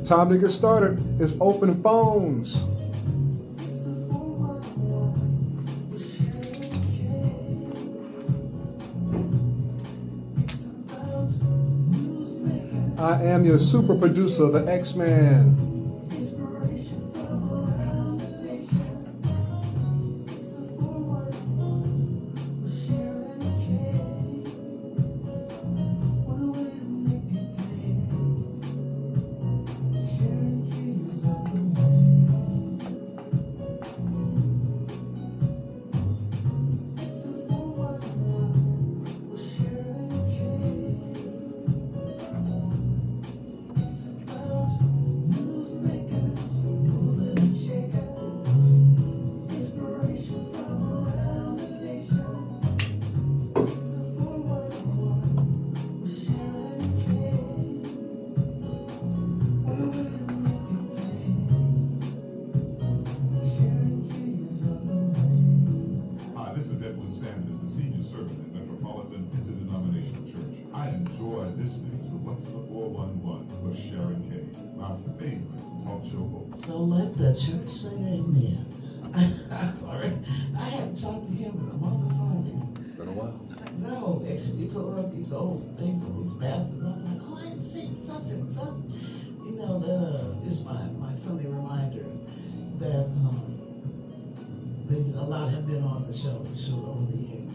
Time to get started. It's open phones. I am your super producer, the X-Man. With Sharon Kay, my favorite talk show host. Don't let the church say amen. I haven't talked to him in a month of Sundays. It's been a while. No, actually, put up these old things and these pastors. I'm like, oh, I ain't seen such and such. You know, it's my Sunday reminder that a lot have been on the show for sure over the years.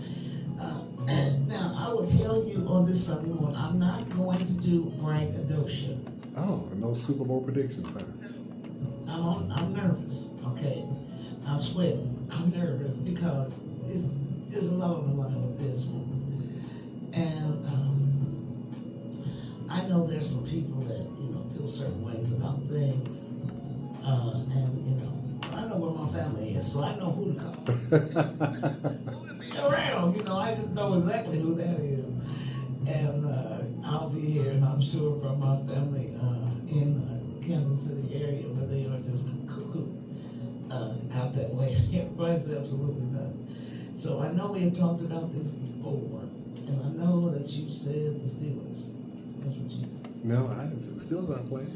Now, I will tell you on this Sunday morning, I'm not going to do braggadocio. Oh, no Super Bowl predictions, huh? I'm nervous, okay? I'm sweating. I'm nervous because there's a lot on the line with this one. And I know there's some people that, feel certain ways about things. I know where my family is, so I know who to call. Around, I just know exactly who that is. And I'll be here, and I'm sure from my family in Kansas City area where they are just cuckoo out that way. Everybody's absolutely nuts. So I know we have talked about this before, and I know that you said the Steelers. That's what you said. No, I didn't. The Steelers aren't playing.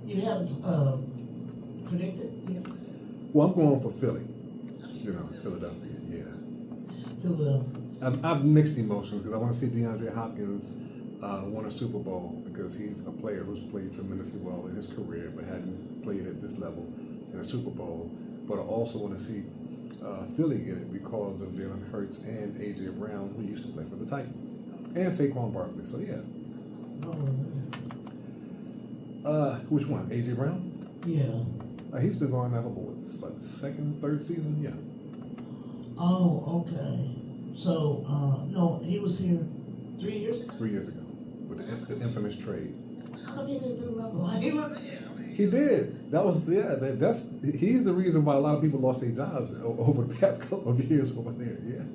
You haven't predicted? Well, I'm going for Philly. Philadelphia. Yeah. Philadelphia. I've mixed emotions because I want to see DeAndre Hopkins won a Super Bowl because he's a player who's played tremendously well in his career but hadn't played at this level in a Super Bowl. But I also want to see Philly get it because of Jalen Hurts and A.J. Brown, who used to play for the Titans, and Saquon Barkley. So yeah. Which one? A.J. Brown? Yeah. He's been going now for what? This is like the second, third season? Yeah. Oh, okay. So, no, he was here 3 years ago? 3 years ago, with the infamous trade. How come he didn't do nothing while he was here? He did. He's the reason why a lot of people lost their jobs over the past couple of years over there. Yeah,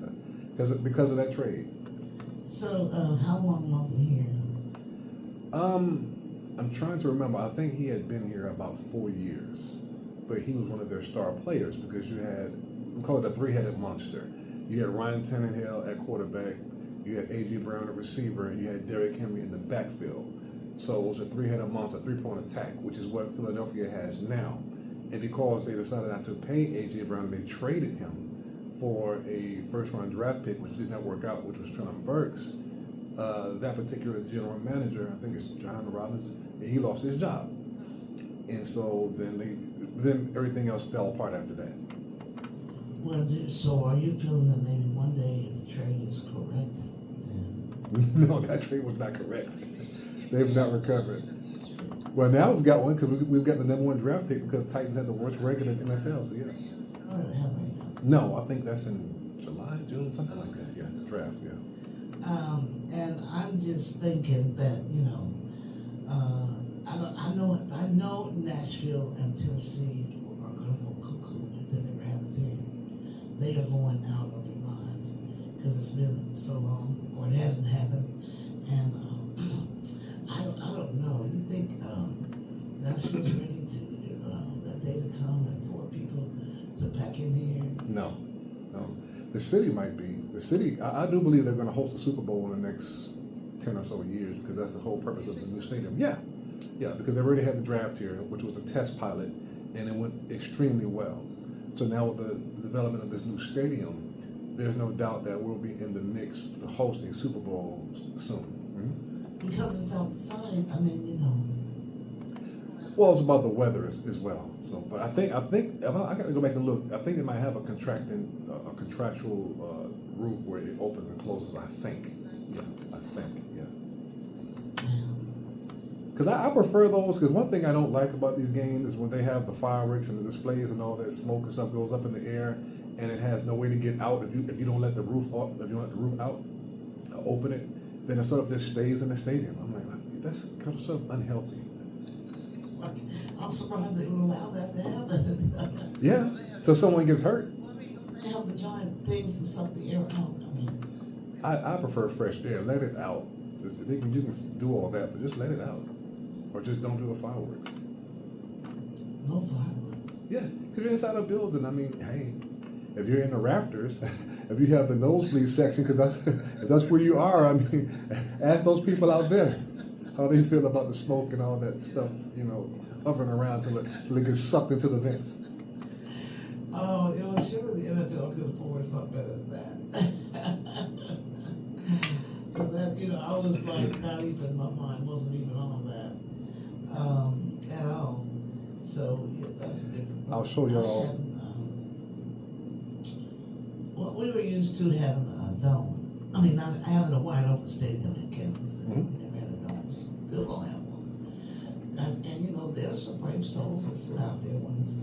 because of that trade. So, how long was he here? I'm trying to remember. I think he had been here about 4 years, but he was one of their star players because we call it a three-headed monster. You had Ryan Tannehill at quarterback, you had A.J. Brown at receiver, and you had Derrick Henry in the backfield. So it was a three-headed monster, three-point attack, which is what Philadelphia has now. And because they decided not to pay A.J. Brown, they traded him for a first-round draft pick, which did not work out, which was Tron Burks. That particular general manager, I think it's John Robbins, he lost his job. And so then everything else fell apart after that. Well, so are you feeling that maybe one day if the trade is correct, then? No, that trade was not correct. They've not recovered. Well, now we've got one because we've got the #1 draft pick because the Titans had the worst record in the NFL, so yeah. No, I think that's in July, June, something like that. Yeah, the draft, yeah. And I'm just thinking that, I know Nashville and Tennessee are going to go cuckoo if they never have a team. They are going out of their minds because it's been so long, or it hasn't happened. And I don't know. You think Nashville's ready to that day to come and for people to pack in here? No. The city might be. The city, I do believe they're going to host the Super Bowl in the next 10 or so years because that's the whole purpose of the new stadium. Yeah. Yeah, because they already had the draft here, which was a test pilot, and it went extremely well. So now with the development of this new stadium, there's no doubt that we'll be in the mix to host a Super Bowl soon. Because it's outside, I mean, you know. Well, it's about the weather as well. So, but I think if I got to go back and look. I think it might have a contractual roof where it opens and closes. I think. Yeah. Because I prefer those. Because one thing I don't like about these games is when they have the fireworks and the displays and all that smoke and stuff goes up in the air, and it has no way to get out. If you don't let the roof out, open it, then it sort of just stays in the stadium. I'm like, that's kind of sort of unhealthy. I'm surprised they would allow that to happen. Yeah, till someone gets hurt. They have the giant things to suck the air out. I mean, I prefer fresh air. Let it out. You can do all that, but just let it out, or just don't do the fireworks. no fireworks. Yeah, because you're inside a building. I mean, hey, if you're in the rafters, if you have the nosebleed section, because that's where you are. I mean, ask those people out there how they feel about the smoke and all that stuff. You know, hovering around till it gets sucked into the vents. Oh, you know, sure the NFL could afford something better than that. So that, you know, I was like, not even, my mind wasn't even on that at all. So, yeah, that's a different. I'll show y'all. Well, we were used to having a dome. I mean, not having a wide open stadium in Kansas City. We never had a dome. Still don't have one. And you know, there's some brave souls that sit out there when it's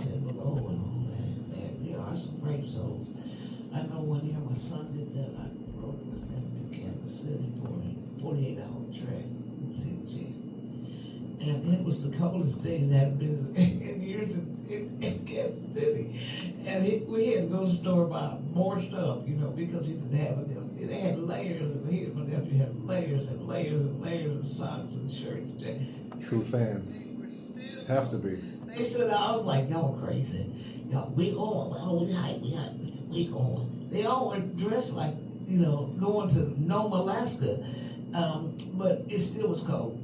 10 below and all that. There are some brave souls. I know one year my son did that. I rode with him to Kansas City for a 48-hour trek to see the Chiefs. And it was the coldest day that had been in years in Kansas City. And we had to go to the store and buy more stuff, you know, because he didn't have it. They had layers, and my nephew had layers and layers and layers of socks and shirts. True fans have to be. They said, I was like, y'all crazy. Y'all, we going. Well, we going. They all were dressed like, you know, going to Nome, Alaska. But it still was cold.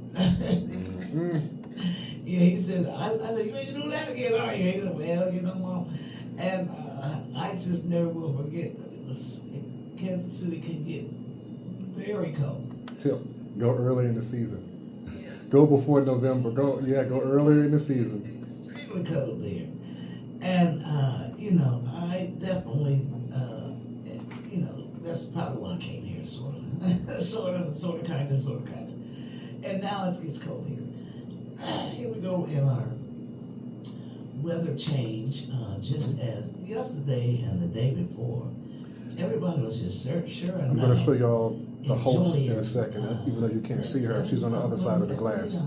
Yeah, he said, I said, you ain't do that again, are you? He said, well, you know, Mom. And I just never will forget that Kansas City can get very cold. Tip, go early in the season. Go before November. Go earlier in the season. Extremely cold there. And, you know, I definitely, you know, that's probably why I came here, sort of, kind of. And now it gets cold here. Here we go in our weather change, just as yesterday and the day before. Everybody was just sure. I'm going to show y'all the host in a second, even though you can't see her. She's on the other side of the glass.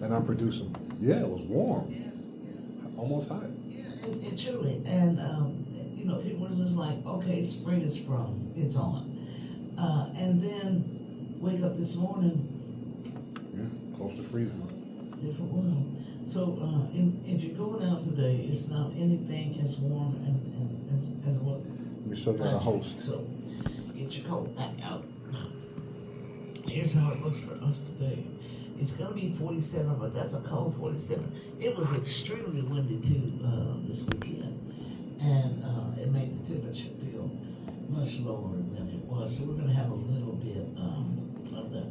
And I'm producing. Yeah, it was warm. Almost hot. It truly. And, you know, people were just like, okay, spring is sprung. It's on. And then wake up this morning. Yeah, close to freezing. Different world. So if you're going out today, it's not anything as warm and as what. Let me show you the host. So get your coat back out. Here's how it looks for us today. It's gonna be 47, but that's a cold 47. It was extremely windy too this weekend, and it made the temperature feel much lower than it was. So we're gonna have a little bit of that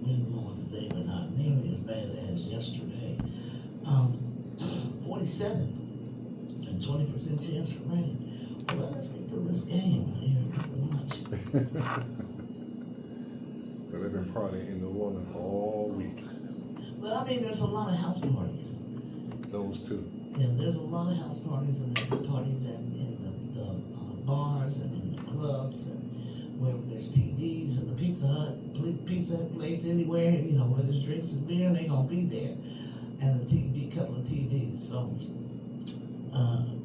wind blowing today, but not nearly as bad as yesterday. 47 and 20% chance for rain. Well, let's get through this game here pretty much. Well, they've been partying in New Orleans all week. Well, I mean, there's a lot of house parties. Those two. Yeah, there's a lot of house parties and parties in the bars and in the clubs and where there's TVs and the Pizza Hut place anywhere, you know, where there's drinks and beer, they gonna be there. And a couple of TVs. So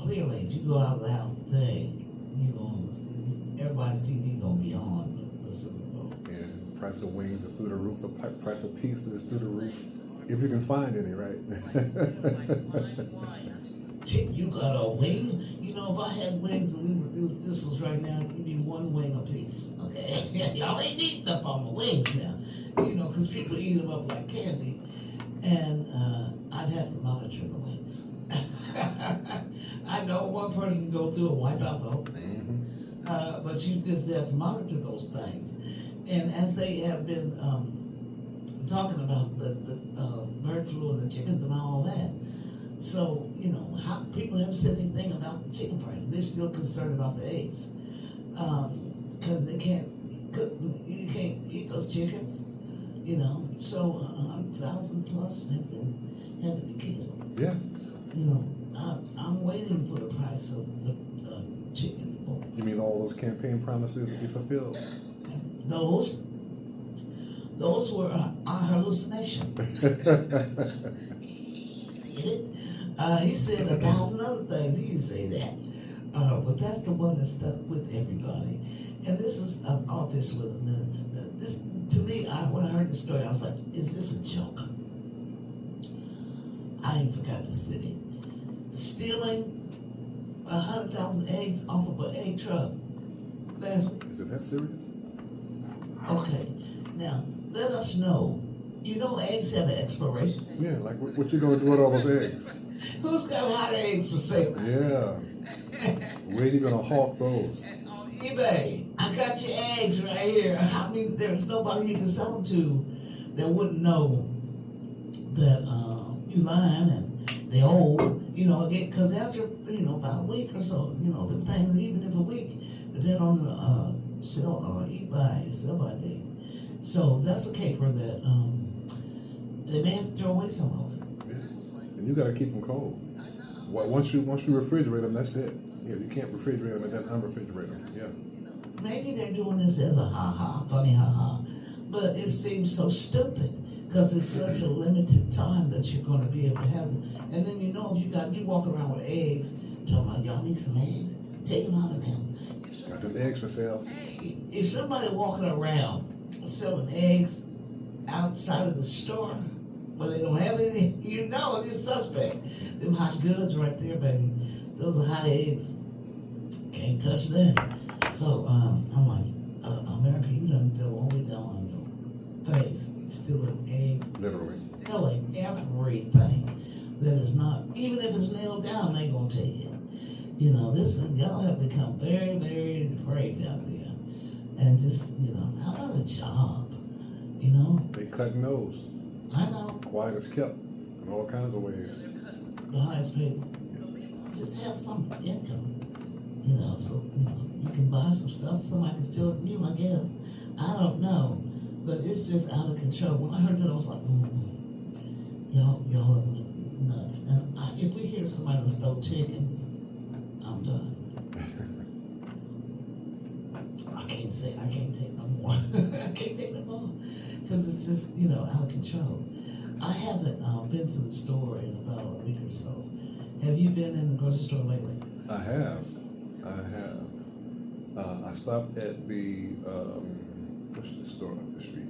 clearly, if you go out of the house today, everybody's TV gonna be on the Super Bowl. Yeah, price of wings are through the roof. The price of pizza is through the roof. If you can find any, right? Chick, you got a wing? You know, if I had wings and we were doing this right now, it'd be one wing a piece. Okay, y'all ain't eating up on the wings now. You know, because people eat them up like candy. and I'd have to monitor the links. I know one person can go through and wipe out the whole thing, but you just have to monitor those things. And as they have been talking about the bird flu and the chickens and all that, so how people haven't said anything about the chicken prices. They're still concerned about the eggs because they can't cook. You can't eat those chickens. So 100,000 plus had to be killed. Yeah. I'm waiting for the price of the chicken. You mean all those campaign promises to be fulfilled? Those were our hallucination. He said it. He said 1,000 other things. He didn't say that. But that's the one that stuck with everybody. And this is all this with this. To me, when I heard the story, I was like, "Is this a joke?" I even forgot the city. Stealing 100,000 eggs off of an egg truck last week. Is it that serious? Okay, now let us know. Eggs have an expiration. Yeah, like what you gonna do with all those eggs? Who's got hot eggs for sale? Yeah. Where you gonna hawk those? On eBay. I got your eggs right here. I mean, there's nobody you can sell them to that wouldn't know that you lying and they old. Again, because after about a week or so, the things, even if a week, depending on the sell or eat by sell by date. So that's a caper that they may have to throw away some of it. And you gotta keep them cold. Well, once you refrigerate them, that's it. Yeah, you can't refrigerate them and then unrefrigerate them. Yeah. Maybe they're doing this as a funny but it seems so stupid because it's such a limited time that you're going to be able to have them. And then if you walk around with eggs, talking about y'all need some eggs, take them out of them. Got them eggs for sale. If somebody walking around selling eggs outside of the store where they don't have anything, it's suspect. Them hot goods right there, baby. Those are hot eggs. Can't touch that. So I'm like, America, you done fell all the way down on your face. Stealing eggs. Literally. Stealing everything that is not, even if it's nailed down, they gonna tell you. Y'all have become very, very depraved out there. And just, how about a job? They cutting those. I know. Quiet as kept in all kinds of ways. The highest paid. Just have some income. So you can buy some stuff. Somebody can steal it from you, I guess. I don't know. But it's just out of control. When I heard that, I was like, y'all are nuts. And if we hear somebody that stole chickens, I'm done. I can't take no more. I can't take no more. Because it's just, out of control. I haven't been to the store in about a week or so. Have you been in the grocery store lately? I have. I stopped at the what's the store up the street?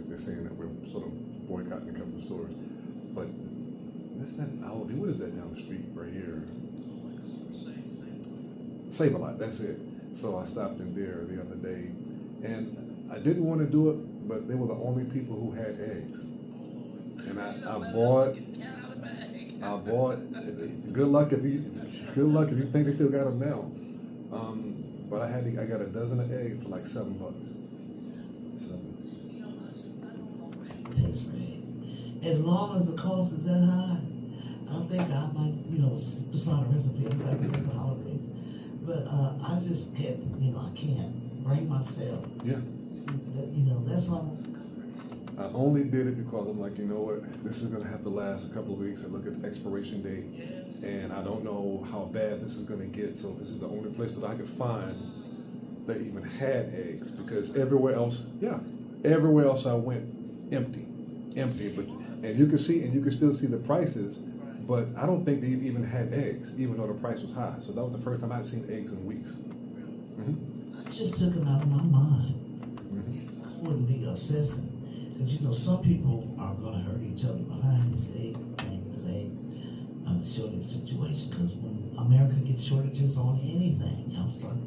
They're saying that we're sort of boycotting a couple of stores, but that's not Aldi. What is that down the street right here? Save-A-Lot. That's it. So I stopped in there the other day, and I didn't want to do it, but they were the only people who had eggs, and I bought. Good luck if you think they still got them now. But I got a dozen of eggs for like $7. Taste for eggs. As long as the cost is that high, I think I might, beside a recipe of like the holidays. But I just can't, I can't bring myself. Yeah. That's almost. I only did it because I'm like, you know what, this is going to have to last a couple of weeks. I look at the expiration date, and I don't know how bad this is going to get, so this is the only place that I could find that even had eggs, because everywhere else I went, empty. But and you can still see the prices, but I don't think they even had eggs, even though the price was high. So that was the first time I'd seen eggs in weeks. Mm-hmm. I just took them out of my mind. Mm-hmm. I wouldn't be obsessing. Because some people are going to hurt each other behind this egg shortage situation. Because when America gets shortages on anything, y'all start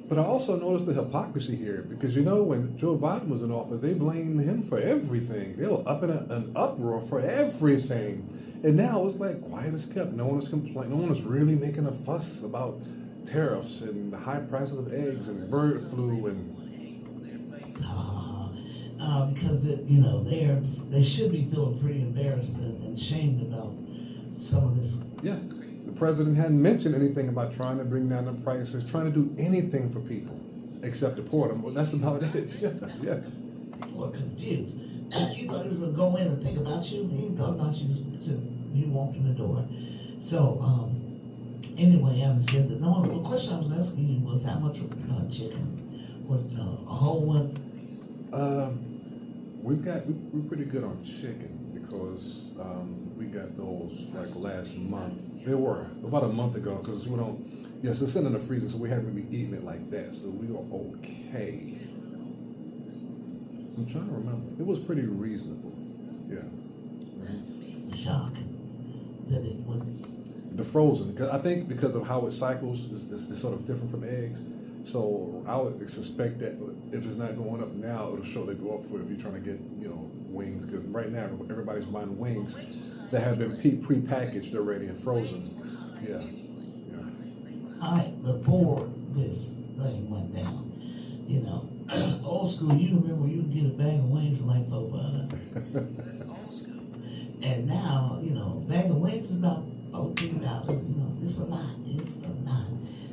But I also noticed the hypocrisy here because when Joe Biden was in office, they blamed him for everything. They were up in an uproar for everything, and now it's like quiet as kept. No one is complaining. No one is really making a fuss about tariffs and the high prices of eggs and bird flu and. Because they should be feeling pretty embarrassed and shamed about some of this. Yeah. The president hadn't mentioned anything about trying to bring down the prices, trying to do anything for people except deport them. Well, that's about it. Yeah. People are confused. You thought he was going to go in and think about you? He didn't thought about you since he walked in the door. So, anyway, having said that, no, the question I was asking you was how much chicken? What, a whole one? We're pretty good on chicken because we got those like last month. They were about a month ago because we don't. Yes, it's sitting in the freezer, so we haven't been eating it like that. So we were okay. I'm trying to remember. It was pretty reasonable. Yeah. Shock that it would. The frozen, I think because of how it cycles, it's sort of different from eggs. So I would suspect that if it's not going up now, it'll surely go up for if you're trying to get wings. Because right now everybody's buying wings that have been pre-packaged already and frozen. Yeah. Before this thing went down, old school. You remember you could get a bag of wings for like $4. That's old school. And now a bag of wings is about $14. It's a lot. It's a lot.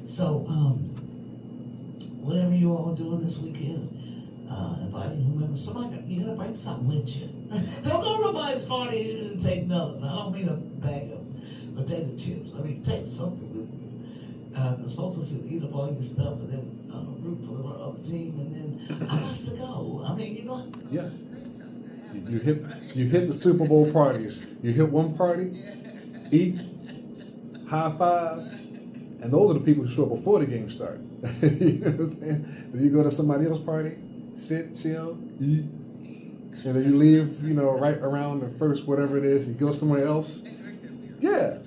So whatever you all doing this weekend, inviting whomever, you gotta bring something with you. Don't go to nobody's party and take nothing. I don't mean a bag of potato chips. I mean take something with you. Because folks will sit eat up all your stuff and then root for the other team, and then I got to go. I mean, Yeah. You hit the Super Bowl parties. You hit one party, eat, high five, and those are the people who show up before the game starts. You know what I'm saying? Then you go to somebody else's party, sit, chill, eat, and then you leave, right around the first whatever it is, you go somewhere else. Yeah.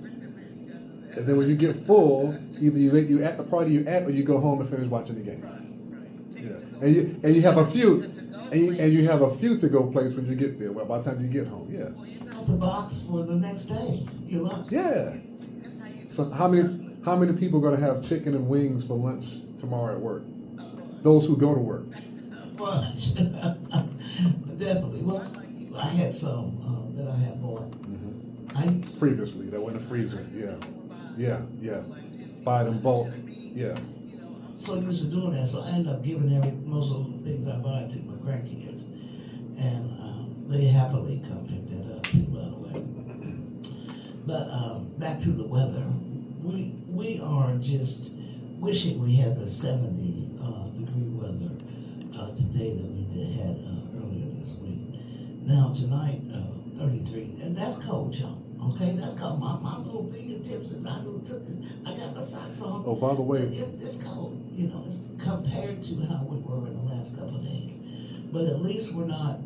And then when you get full, either you at the party you're at, or you go home and finish watching the game. Yeah. And you have a few, and you have a few to go place when you get there. Well, by the time you get home, yeah. Well, you got the box for the next day. You're lucky. Yeah. So how many people are going to have chicken and wings for lunch tomorrow at work? Those who go to work. Bunch. Definitely. Well, I had some that I had bought. Mm-hmm. Previously, that went in the freezer. Yeah. Buy them bulk. Yeah. So used to doing that, so I ended up giving most of the things I buy to my grandkids, and they happily come pick that up too, by the way. But back to the weather, we are just wishing we had the 70 degree weather today that we had earlier this week. Now tonight, 33, and that's cold, y'all. Okay, that's cold. My little fingertips and my little tootsies, I got my socks on. Oh, by the way, it's cold. It's compared to how we were in the last couple of days. But at least we're not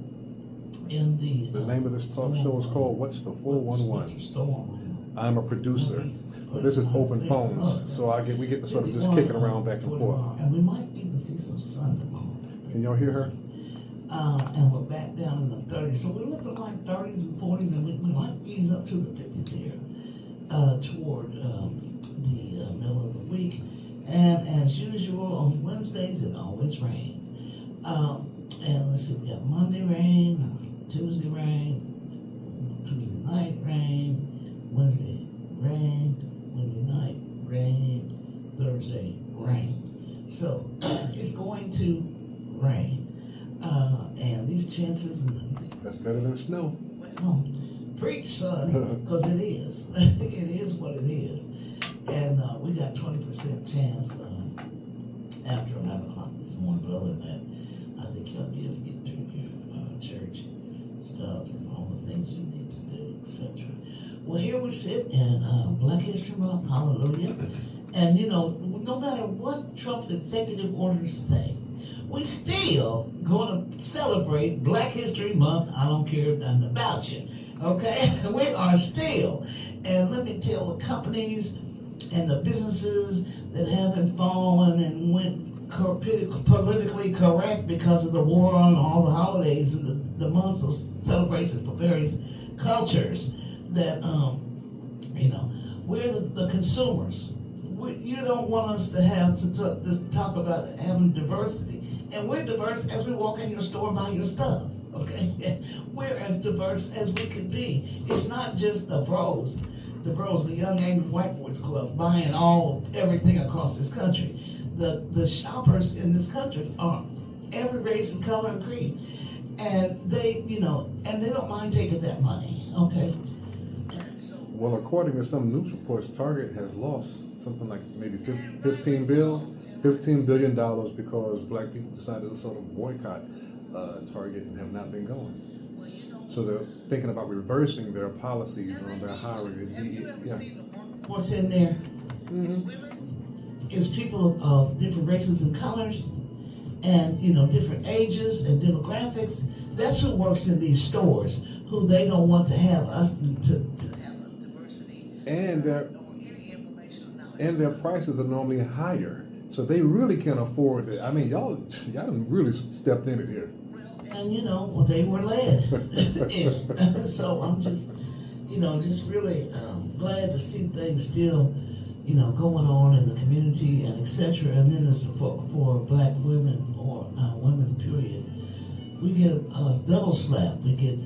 in the. The name of this talk show is called "What's the 411?" Storm. I'm a producer, but this is open phones, so we get to sort of just kick it around back and forth. And we might even see some sun tomorrow. Can y'all hear her? And we're back down in the 30s. So we're looking like 30s and 40s, and we might ease up to the 50s here toward the middle of the week. And as usual, on Wednesdays, it always rains. And let's see, we got Monday rain, Tuesday rain, Tuesday night rain, Wednesday rain, Wednesday night rain, Thursday rain. So it's going to rain. And these chances. That's better than snow. Well, preach, son, because it is. It is what it is. And we got 20% chance after 11 o'clock this morning. But other than that, I think you'll be able to get through your church stuff and all the things you need to do, etc. Well, here we sit in Black History Month, hallelujah. And no matter what Trump's executive orders say, we still going to celebrate Black History Month. I don't care nothing about you, okay? We are still. And let me tell the companies and the businesses that haven't fallen and went politically correct because of the war on all the holidays and the months of celebration for various cultures. That we're the consumers. You don't want us to have to talk about having diversity, and we're diverse as we walk in your store and buy your stuff. Okay, we're as diverse as we could be. It's not just the bros, the young angry white boys club buying everything across this country. The shoppers in this country are every race and color and creed, and they don't mind taking that money. Okay. Well, according to some news reports, Target has lost something like maybe $15 billion because black people decided to sort of boycott Target and have not been going. So they're thinking about reversing their policies on their hiring. What's in there is people of different races and colors, and different ages and demographics. That's who works in these stores, who they don't want to have us to and their prices are normally higher, so they really can't afford it. I mean, y'all done really stepped in it here. And they were led. So I'm just really glad to see things still, going on in the community and etc. And then the support for black women or women, period. We get a double slap. We get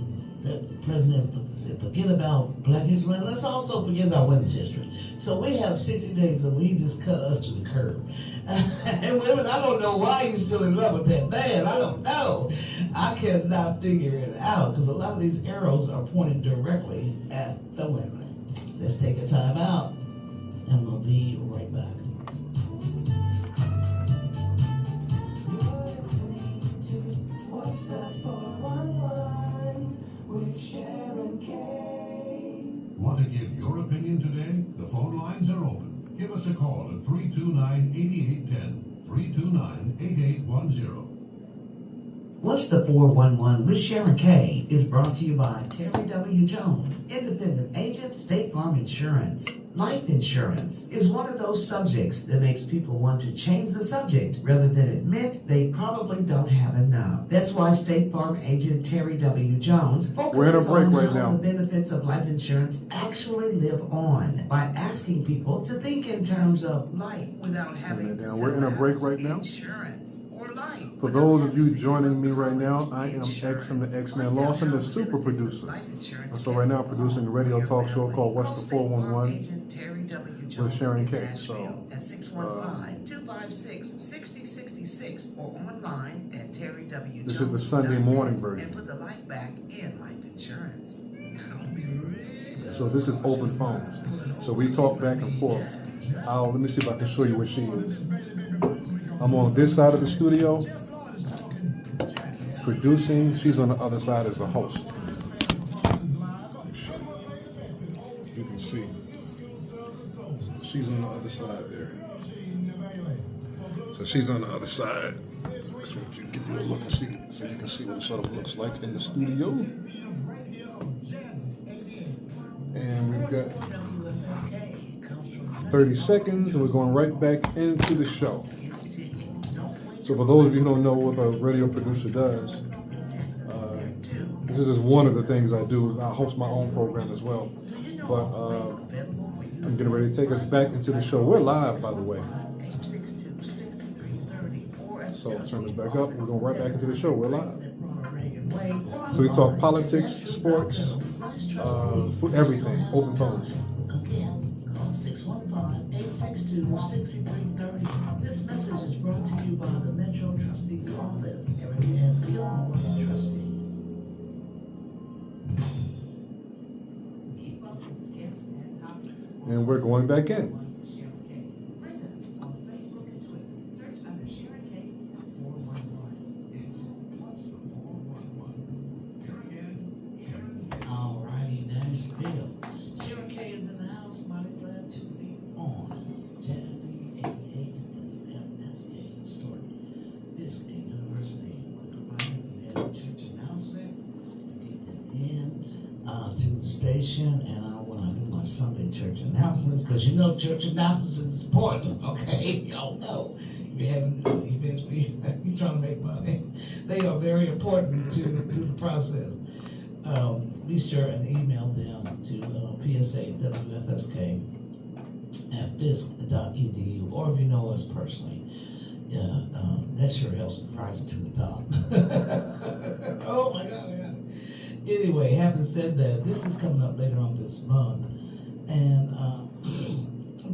the president said, forget about Black History Month. Let's also forget about women's history. So we have 60 days of he just cut us to the curb. And women, I don't know why he's still in love with that man. I don't know. I cannot figure it out because a lot of these arrows are pointed directly at the women. Let's take a time out and we'll be right back. You're listening to What's That 411 with Sharon Kay. Want to give your opinion today? The phone lines are open. Give us a call at 329-8810, 329-8810. What's the 411 with Sharon Kay is brought to you by Terry W. Jones, independent agent, State Farm Insurance. Life insurance is one of those subjects that makes people want to change the subject rather than admit they probably don't have enough. That's why State Farm agent Terry W. Jones focuses on how the benefits of life insurance actually live on by asking people to think in terms of life without having to we're in a break right now. Insurance. For those of you joining me right now, I am X, I'm the X-Man Lawson, the super producer. And so right now producing a radio talk show called What's the 411 with Sharon Kay. So, at 615-256-6066 or online at Terry W. This is the Sunday morning version. And put the life back in life insurance. So this is open phones. So we talk back and forth. Let me see if I can show you where she is. I'm on this side of the studio, producing. She's on the other side as the host. You can see. So she's on the other side there. So she's on the other side. That's what you give you a look and see, so you can see what it sort of looks like in the studio. And we've got 30 seconds, and we're going right back into the show. So for those of you who don't know what a radio producer does, this is just one of the things I do. I host my own program as well. But I'm getting ready to take us back into the show. We're live, by the way. So turn this back up. We're going right back into the show. We're live. So we talk politics, sports, for everything. Open phones. Again, call 615-862-6330. This message is brought to you by the Metro Trustee's Office. Eric S. Gilmore, Trustee. Keep up with the guests and topics. And we're going back in. Sharon Kay. Friend us on Facebook and Twitter. Search under Sharon Kay's 411. Alrighty, Nashville. Sharon Kay is in the house. Mighty glad to be on. Jazzy 88 WMSK Historic Biscayne University. We had church announcements. Get them in to the station, and I want to do my Sunday church announcements because church announcements is important. Okay, y'all know. You you're having events where you're trying to make money. They are very important to the process. Be sure and email them to psawfsk@fisc.edu, or if you know us personally. That sure helps rise it to the top. Oh my God, I got it. Anyway, having said that, this is coming up later on this month, and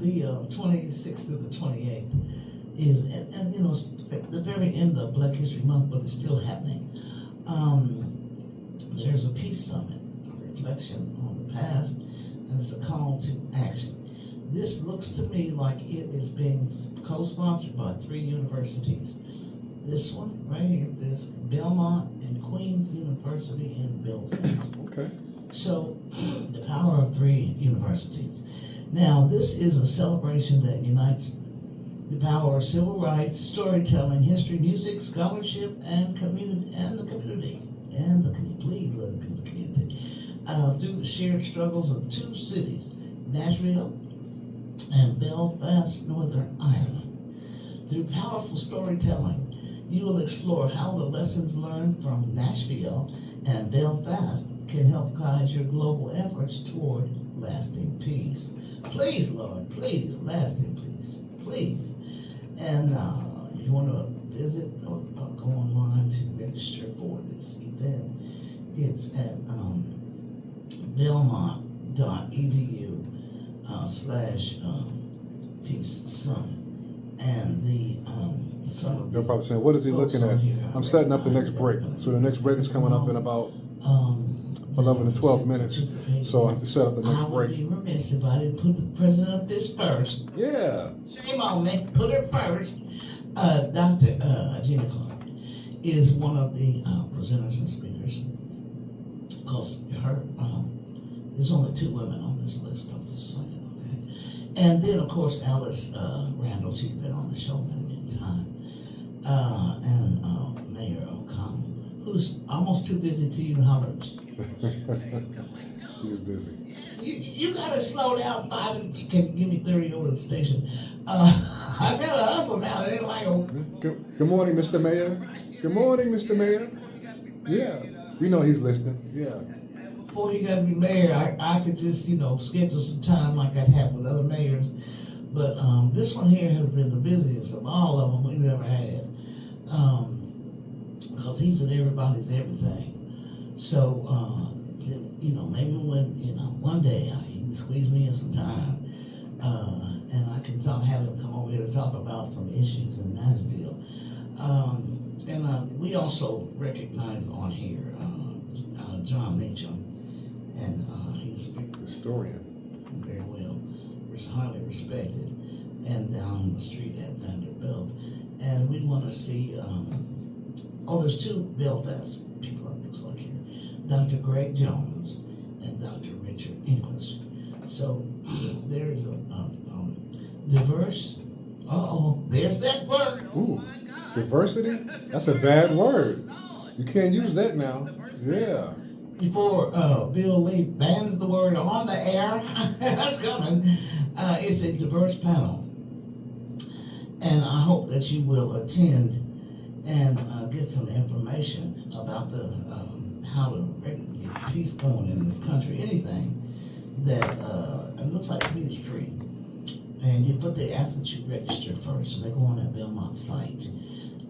the 26th to the 28th is, and you know, it's the very end of Black History Month, but it's still happening. There's a peace summit, a reflection on the past, and it's a call to action. This looks to me like it is being co-sponsored by 3 universities. This one right here is Belmont and Queen's University in Belfast. Okay. So, the power of 3 universities. Now, this is a celebration that unites the power of civil rights, storytelling, history, music, scholarship, and community, and the community. Please let it be the community. Through the shared struggles of 2 cities, Nashville and Belfast, Northern Ireland. Through powerful storytelling, you will explore how the lessons learned from Nashville and Belfast can help guide your global efforts toward lasting peace. Please, Lord, please, lasting peace, please. And you want to visit or go online to register for this event. It's at belmont.edu/peace summit. And the summit. They're probably saying, what is he looking at? I'm setting up the next break. So the next break is coming up in about 11 to 12 minutes. So I have to set up the next I would break. be remiss if I didn't put the president of this first. Yeah. Shame on me. Put her first. Dr. Gina Clark is one of the presenters and speakers. Because there's only 2 women on this list. I'm just saying, okay? And then, of course, Alice Randall. She's been on the show many times. And Mayor O'Connell, who's almost too busy to even holler. He's busy. You gotta slow down 5 and can you give me 30 over the station. I gotta hustle now. It ain't like Good morning, Mr. Mayor. Good morning, Mr. Mayor. Yeah, we know he's listening. Yeah. Before he got to be mayor, I could just, schedule some time like I'd have with other mayors. But this one here has been the busiest of all of them we've ever had. Because he's in everybody's everything. So, maybe when, one day he can squeeze me in some time. And I can have him come over here to talk about some issues in Nashville. And we also recognize on here John Meacham, and he's a historian, very well, highly respected, and down the street at Vanderbilt. And we want to see, there's 2 Belfast people, it looks like here, Dr. Greg Jones and Dr. Richard English. So there is a diverse, there's that word. Ooh, diversity? That's a bad word. You can't use that now. Yeah. Before Bill Lee bans the word on the air, that's coming. It's a diverse panel. And I hope that you will attend and get some information about the how to get peace going in this country. Anything that it looks like to me is free. But they ask that you register first. So they go on that Belmont site,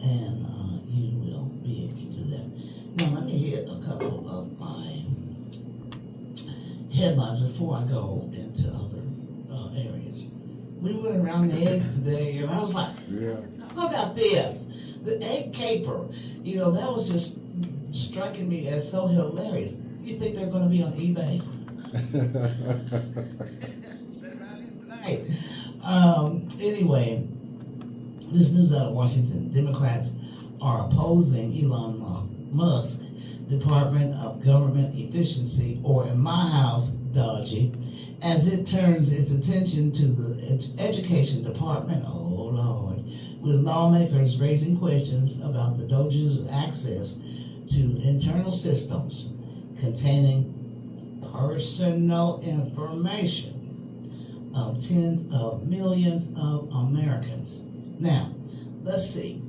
and you will be able to do that. Now let me hit a couple of my headlines before I go into other areas. We went around the eggs today, and I was like, "What about this? The egg caper." That was just striking me as so hilarious. You think they're going to be on eBay? Anyway, this news out of Washington. Democrats are opposing Elon Musk Department of Government Efficiency, or in my house, dodgy, as it turns its attention to the Education Department, oh Lord, with lawmakers raising questions about the Doge's access to internal systems containing personal information of tens of millions of Americans. Now, let's see.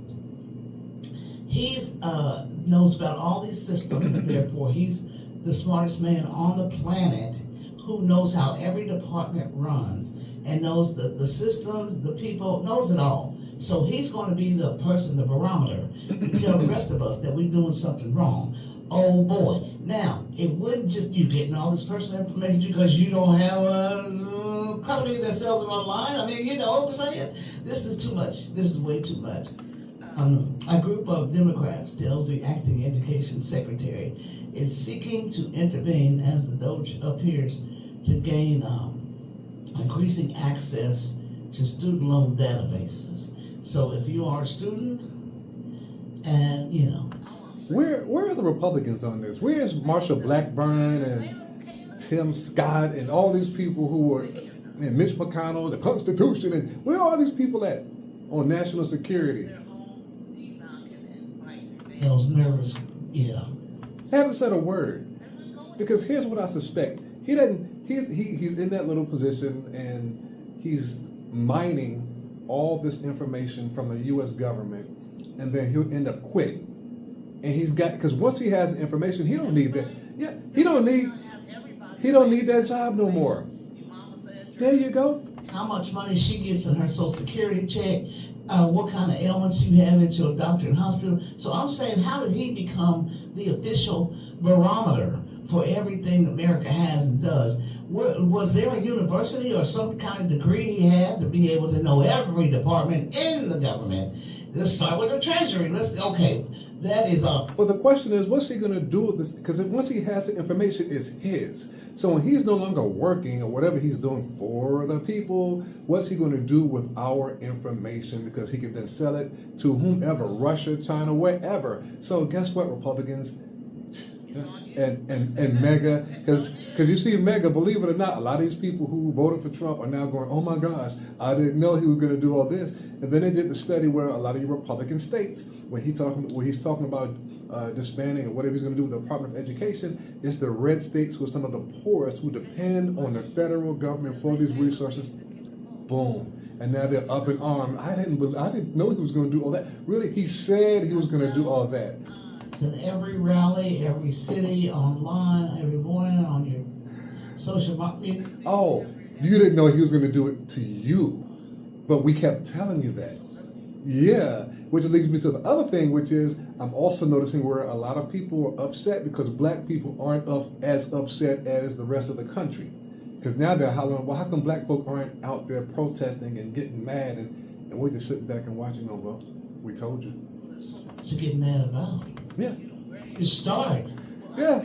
He's knows about all these systems, and therefore he's the smartest man on the planet who knows how every department runs and knows the systems, the people, knows it all. So he's going to be the person, the barometer, to tell the rest of us that we're doing something wrong. Oh boy. Now, it wouldn't just you getting all this personal information because you don't have a company that sells it online. I mean, you know what I'm saying? This is too much. This is way too much. A group of Democrats tells the acting education secretary is seeking to intervene as the Doge appears to gain increasing access to student loan databases. So if you are a student and, you know. Where are the Republicans on this? Where's Marsha Blackburn and Tim Scott and all these people who are, and Mitch McConnell, the Constitution, and where are all these people at on national security? I was nervous, yeah. Haven't said a word. Because here's what I suspect. He's in that little position and he's mining all this information from the U.S. government, and then he'll end up quitting. And he's got, because once he has the information, he don't need that. Yeah, he don't need that job no more. There you go. How much money she gets in her Social Security check, what kind of ailments you have at your doctor and hospital. So I'm saying, how did he become the official barometer for everything America has and does? Was there a university or some kind of degree he had to be able to know every department in the government? Let's start with the Treasury. That is up. Well, the question is, what's he going to do with this? Because once he has the information, it's his. So when he's no longer working or whatever he's doing for the people, what's he going to do with our information? Because he can then sell it to whomever, Russia, China, wherever. So guess what, Republicans? And MAGA, because you see MAGA, believe it or not, a lot of these people who voted for Trump are now going, oh my gosh, I didn't know he was going to do all this. And then they did the study where a lot of you Republican states, where he's talking about disbanding or whatever he's going to do with the Department of Education, it's the red states with some of the poorest who depend on the federal government for these resources. Boom. And now they're up in arms. I didn't know he was going to do all that. Really, he said he was going to do all that. In every rally, every city, online, every morning on your social media. Oh, you didn't know he was going to do it to you, but we kept telling you that. Yeah, which leads me to the other thing, which is I'm also noticing where a lot of people are upset because black people aren't as upset as the rest of the country. Because now they're hollering, well, how come black folk aren't out there protesting and getting mad and we're just sitting back and watching? Oh, well, we told you. To get mad about. Yeah. You start. Yeah.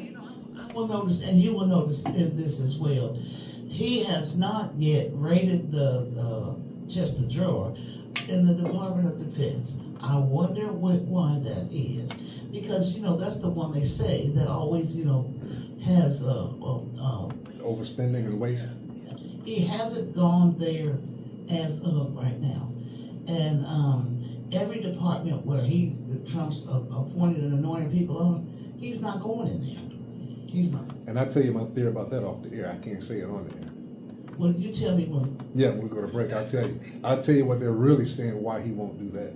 I will notice, and you will notice in this as well. He has not yet raided the chest of drawer in the Department of Defense. I wonder why that is. Because, that's the one they say that always, has overspending and waste. He hasn't gone there as of right now. And every department where Trump's appointed and anointing people on, he's not going in there. He's not. And I tell you my theory about that off the air. I can't say it on the air. Well, you tell me when. Yeah, when we go to break, I'll tell you. I'll tell you what they're really saying, why he won't do that.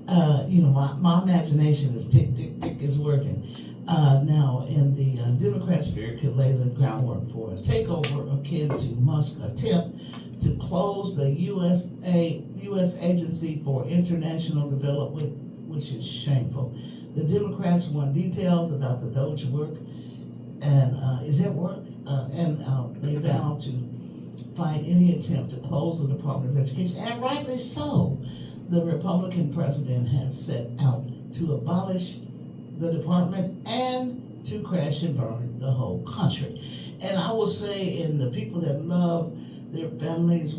My imagination is tick, tick, tick is working. Now, in the Democrat sphere, could lay the groundwork for a takeover akin to Musk's attempt to close the U.S. Agency for International Development, which is shameful. The Democrats want details about the Doge work, and is that work? And they vow to fight any attempt to close the Department of Education, and rightly so. The Republican president has set out to abolish the department and to crash and burn the whole country. And I will say, in the people that love their families,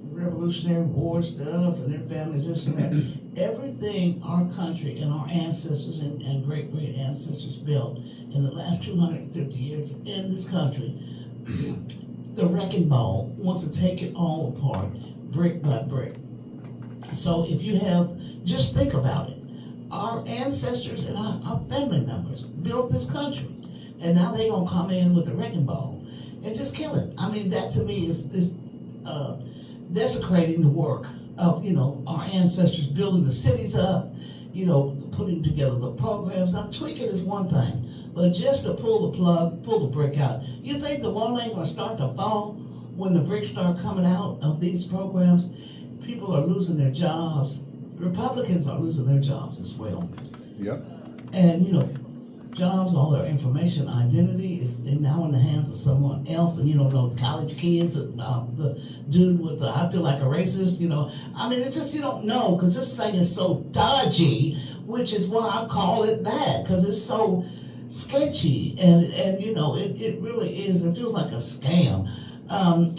Revolutionary War stuff, and their families, this and that, everything our country and our ancestors and great ancestors built in the last 250 years in this country, the wrecking ball wants to take it all apart, brick by brick. So if you have, just think about it. Our ancestors and our family members built this country, and now they're going to come in with the wrecking ball and just kill it. I mean, that to me is desecrating the work of, our ancestors building the cities up, putting together the programs. Now, tweaking is one thing, but just to pull the plug, pull the brick out. You think the wall ain't gonna start to fall when the bricks start coming out of these programs? People are losing their jobs. Republicans are losing their jobs as well. Yep. And, jobs, all their information, identity is now in the hands of someone else, and you don't know, college kids, the dude with the, I feel like a racist, I mean, it's just, you don't know, because this thing is so dodgy, which is why I call it that, because it's so sketchy, and it really is, it feels like a scam.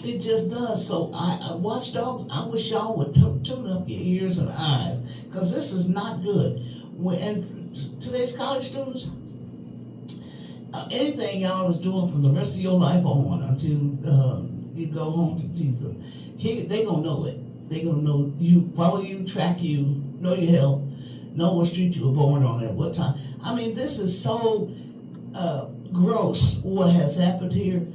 It just does. So watchdogs, I wish y'all would tune up your ears and eyes, because this is not good. And today's college students, anything y'all is doing from the rest of your life on until you go home to Jesus, they gonna know it. They gonna know you, follow you, track you, know your health, know what street you were born on at what time. I mean, this is so gross what has happened here.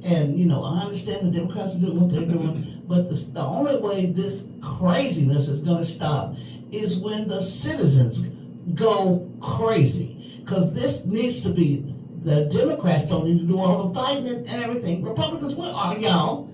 And, I understand the Democrats are doing what they're doing, but the only way this craziness is going to stop is when the citizens go crazy. Because this needs to be, the Democrats don't need to do all the fighting and everything. Republicans, where are y'all?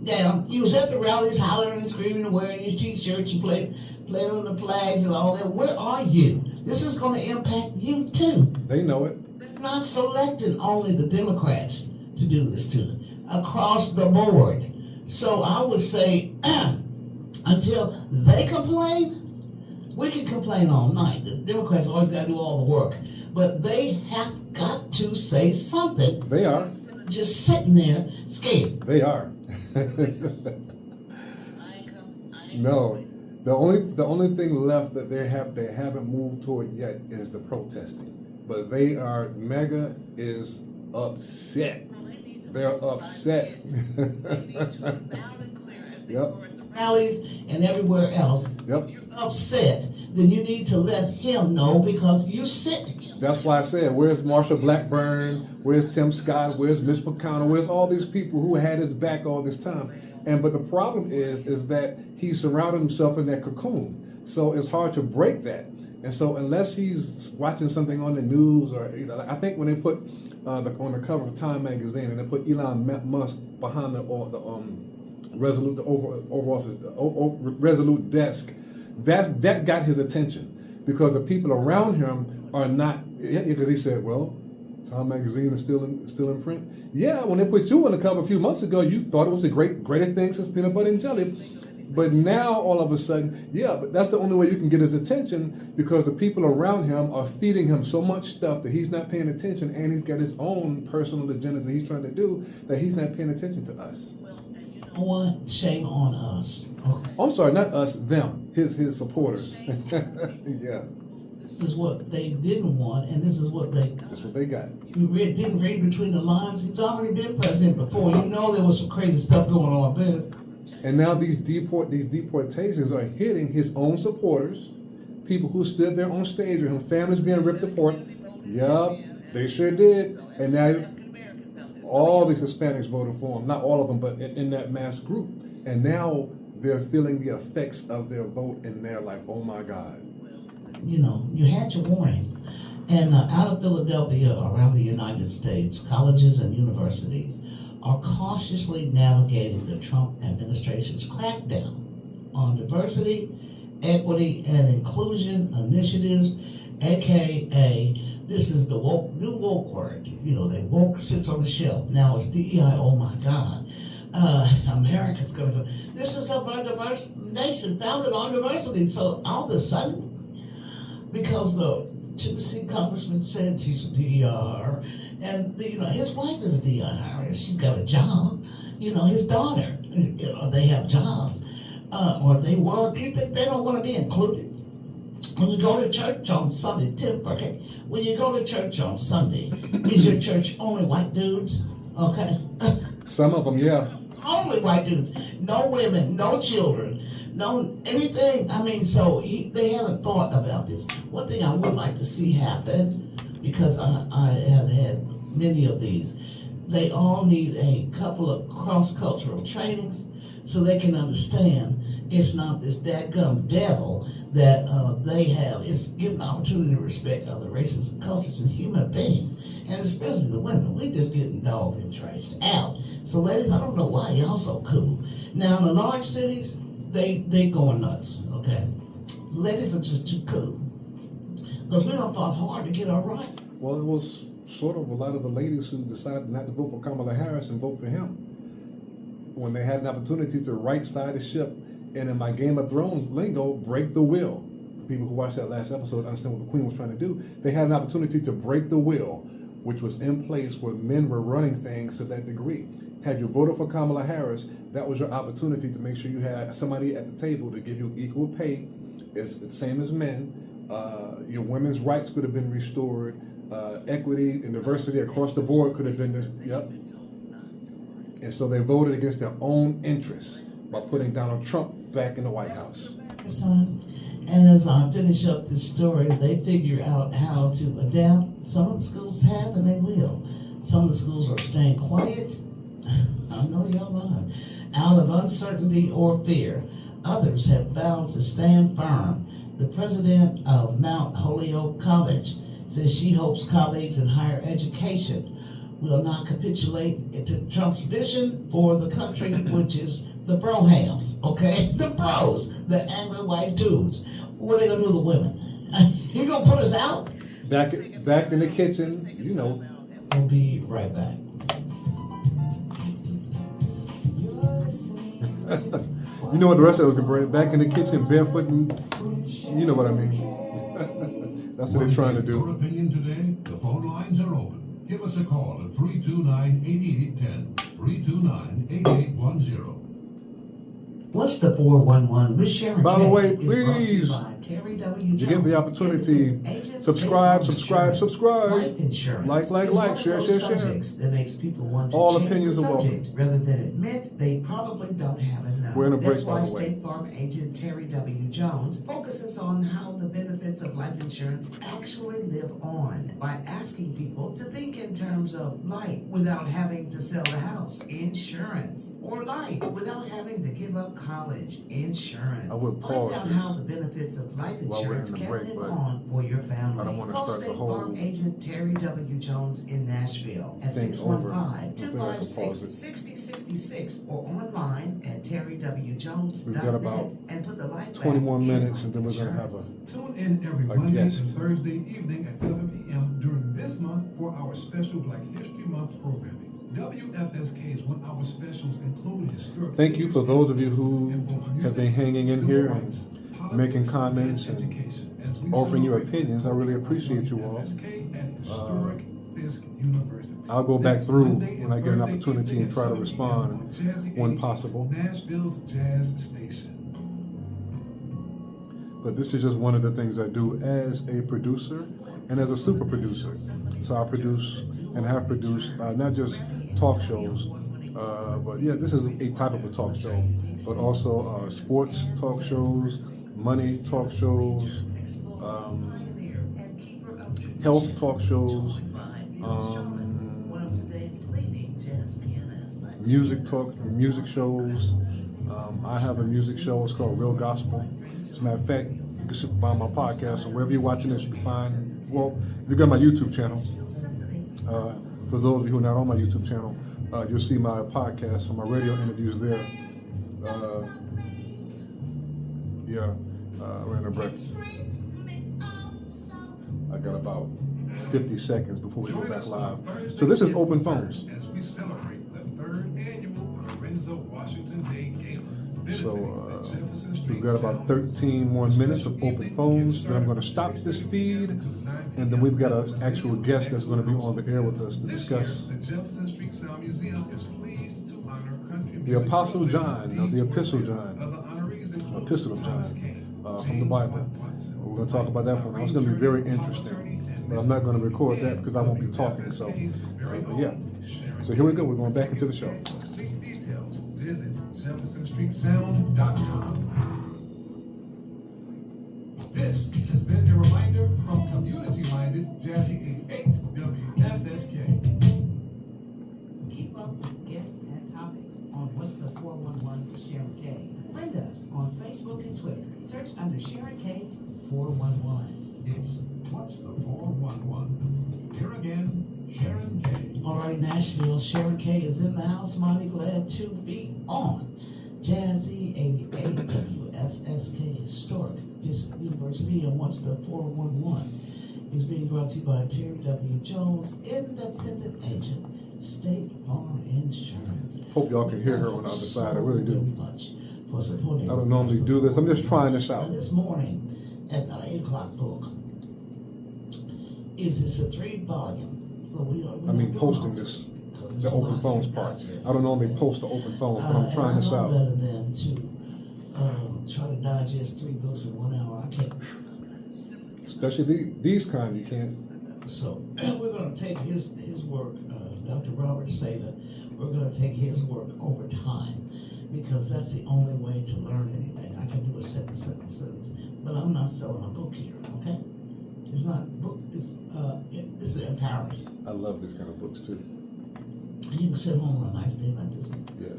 Yeah, you was at the rallies hollering and screaming and wearing your T-shirts and playing on the flags and all that. Where are you? This is going to impact you too. They know it. They're not selecting only the Democrats to do this to them, across the board. So I would say, until they complain, we can complain all night. The Democrats always got to do all the work, but they have got to say something. They are. Instead of just sitting there scared. They are. No, the only thing left that they haven't moved toward yet is the protesting. But MAGA is upset. They're upset. Yep. Rallies and everywhere else. Yep. If you're upset, then you need to let him know, because you sent him. That's why I said, where's Marsha Blackburn? Where's Tim Scott? Where's Mitch McConnell? Where's all these people who had his back all this time? But the problem is that he surrounded himself in that cocoon. So it's hard to break that. And so unless he's watching something on the news, or I think when they put on the cover of Time magazine and they put Elon Musk behind the Resolute desk, that got his attention, because the people around him are not. Because he said, well, Time magazine is still in print. Yeah, when they put you on the cover a few months ago, you thought it was the greatest thing since peanut butter and jelly. But now, all of a sudden, but that's the only way you can get his attention, because the people around him are feeding him so much stuff that he's not paying attention, and he's got his own personal agendas that he's trying to do, that he's not paying attention to us. Well, and you know what? Shame on us. Okay. I'm sorry, not us, them, his supporters. Yeah. This is what they didn't want, and this is what they got. That's what they got. You didn't read between the lines. He's already been president before. You know there was some crazy stuff going on, but. And now these deportations are hitting his own supporters, people who stood there on stage with him, families being ripped apart. Yup, they sure did. And now all these Hispanics voted for him. Not all of them, but in that mass group. And now they're feeling the effects of their vote, and they're like, oh my God. You had your warning. And out of Philadelphia, around the United States, colleges and universities are cautiously navigating the Trump administration's crackdown on diversity, equity, and inclusion initiatives, aka this is the new woke word. They woke sits on the shelf. Now it's DEI. Oh my God. America's going to go. This is a diverse nation founded on diversity. So all of a sudden, because the Tennessee congressman said she's a DEI, and his wife is a DEI. She's got a job. His daughter, they have jobs, or they work. You think they don't want to be included? When you go to church on Sunday, Tim, okay? When you go to church on Sunday, is your church only white dudes? Okay. Some of them, yeah. Only white dudes. No women, no children, no anything. I mean, so they haven't thought about this. One thing I would like to see happen, because I have had many of these, they all need a couple of cross-cultural trainings so they can understand it's not this dadgum devil that they have. It's given opportunity to respect other races and cultures and human beings, and especially the women. We just getting dogged and trashed out. So ladies, I don't know why y'all so cool. Now in the large cities, they going nuts, okay? Ladies are just too cool. Because we don't fought hard to get our rights. Well, it was sort of a lot of the ladies who decided not to vote for Kamala Harris and vote for him when they had an opportunity to right side the ship and, in my Game of Thrones lingo, break the wheel. People who watched that last episode understand what the Queen was trying to do. They had an opportunity to break the wheel, which was in place where men were running things to that degree. Had you voted for Kamala Harris, that was your opportunity to make sure you had somebody at the table to give you equal pay. It's the same as men. Your women's rights could have been restored. Equity and diversity across the board could have been, And so they voted against their own interests by putting Donald Trump back in the White House. And as I finish up this story, they figure out how to adapt. Some of the schools have, and they will. Some of the schools are staying quiet. I know y'all are. Out of uncertainty or fear. Others have vowed to stand firm. The president of Mount Holyoke College says she hopes colleagues in higher education will not capitulate to Trump's vision for the country, which is the brohams, okay? The bros, the angry white dudes. What are they gonna do with the women? You gonna put us out? Back in the kitchen, you know. We'll be right back. You know what the rest of it can bring? Back in the kitchen, barefoot, and you know what I mean. That's what they're trying to do. Your opinion today? The phone lines are open. Give us a call at 329-8810, 329-8810. What's the 411 with Sharon By the Kay way, is brought to you please, by Terry W. you get the Jones, opportunity, agents, subscribe, state subscribe, insurance, subscribe. Life insurance. Like, is one of share, those share, share. subjects that makes people want to All change opinions the are welcome. subject rather than admit they probably don't have enough. We're in a break, That's by why the way. State Farm agent Terry W. Jones focuses on how the benefits of life insurance actually live on by asking people to think in terms of life without having to sell the house, insurance, or life without having to give up college, insurance. I would pause Find out this how the benefits of life while we're in insurance the can break, live but on for your family. I don't want to Call start the State whole Farm agent Terry W. Jones in Nashville at thing over. I think I can pause it. 615-256-6066 or online at terrywjones.net. We've got about and put the life 20 more back in minutes, and then we're life going to have insurance. Tune in every a Monday guest. and Thursday evening at 7 p.m. during this month for our special Black History Month programming. WFSK's 1 hour specials include historic. Thank you for those of you who in both have music, been hanging in civil here and rights, politics, making comments and education as we offering your celebrate opinions. I really appreciate you all. WFSK at historic Fisk University. I'll go back Next through Monday when and I get an Thursday opportunity evening and at try to 7 p.m. respond on Jazzy when 88, possible. Nashville's Jazz Station. But this is just one of the things I do as a producer and as a super producer. So I produce and have produced not just talk shows, but yeah, this is a type of a talk show, but also sports talk shows, money talk shows, health talk shows, music shows. I have a music show. It's called Real Gospel. As a matter of fact, you can find my podcast, so wherever you're watching this, you can find. Well, if you go to my YouTube channel, for those of you who are not on my YouTube channel, you'll see my podcast or my radio interviews there. We're in a break. I got about 50 seconds before we go back live. So this is Open Phones. As we celebrate the 3rd annual Lorenzo Washington Day Gala. So we've got about 13 more minutes of Open Phones. Then I'm going to stop this feed, and then we've got an actual guest that's going to be on the air with us to discuss the Jefferson Street Sound Museum is pleased to honor country the Apostle John, or the Epistle John, Other honorees include Epistle of John, from the Bible. We're going to talk about that for now. It's going to be very interesting, but I'm not going to record that because I won't be talking. So, but yeah. So here we go. We're going back into the show. Complete details, visit JeffersonStreetSound.com. This has been a reminder from community-minded Jazzy 88 WFSK. everybody, Nashville. Sharon Kay is in the house. Mighty glad to be on. Jazzy 88 WFSK Historic Visit University and What's the 411 is being brought to you by Terry W. Jones, independent agent, State Farm Insurance. Hope y'all can hear her on the other side. I really do. Much for supporting. I don't normally do this. I'm just trying this out. This morning at the 8 o'clock book is it's a 3-volume. I mean, posting this, the open phones part. I don't normally post the open phones, but I'm trying this out. Better than to try to digest 3 books in 1 hour. I can't. Especially these kind, you can't. So we're going to take his work, Dr. Robert Sada. We're going to take his work over time because that's the only way to learn anything. I can do a sentence, but I'm not selling a book here. Okay, it's not a book. It's empowering. I love this kind of books too. You can sit home on a nice day like this. Yeah,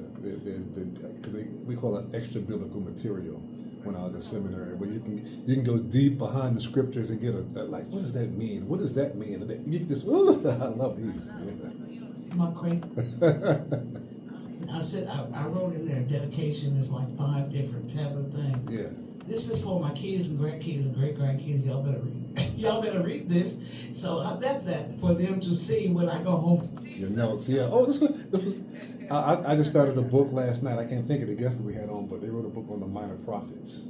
because we call it extra biblical material. When I was at seminary, where you can go deep behind the scriptures and get a like, what does that mean? What does that mean? And you get this. Ooh, I love these. Am I crazy? I said I wrote in there dedication is like 5 different type of things. Yeah. This is for my kids and grandkids and great grandkids. Y'all better read. Y'all better read this. So I bet that for them to see when I go home. Your notes, yeah. Oh, this was. I just started a book last night. I can't think of the guest that we had on, but they wrote a book on the minor prophets.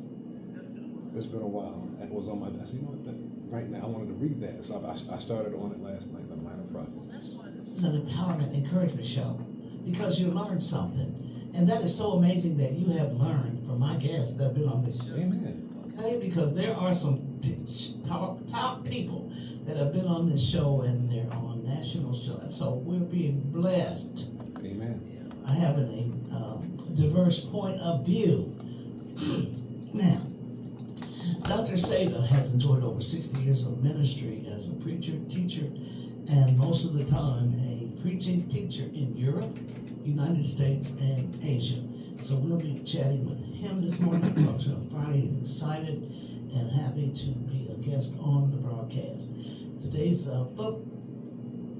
It's been a while. It was on my desk. You know what? Right now, I wanted to read that, so I started on it last night. The minor prophets. This is an empowerment, encouragement show because you learned something, and that is so amazing that you have learned from my guests that have been on this show. Amen. Okay, because there are some top people that have been on this show and they're on national shows. So we're being blessed. Amen. I have a diverse point of view. Now, Dr. Sada has enjoyed over 60 years of ministry as a preacher, teacher, and most of the time a preaching teacher in Europe, United States, and Asia. So we'll be chatting with him this morning. Talk to him Friday. He's excited and happy to be a guest on the broadcast. Today's book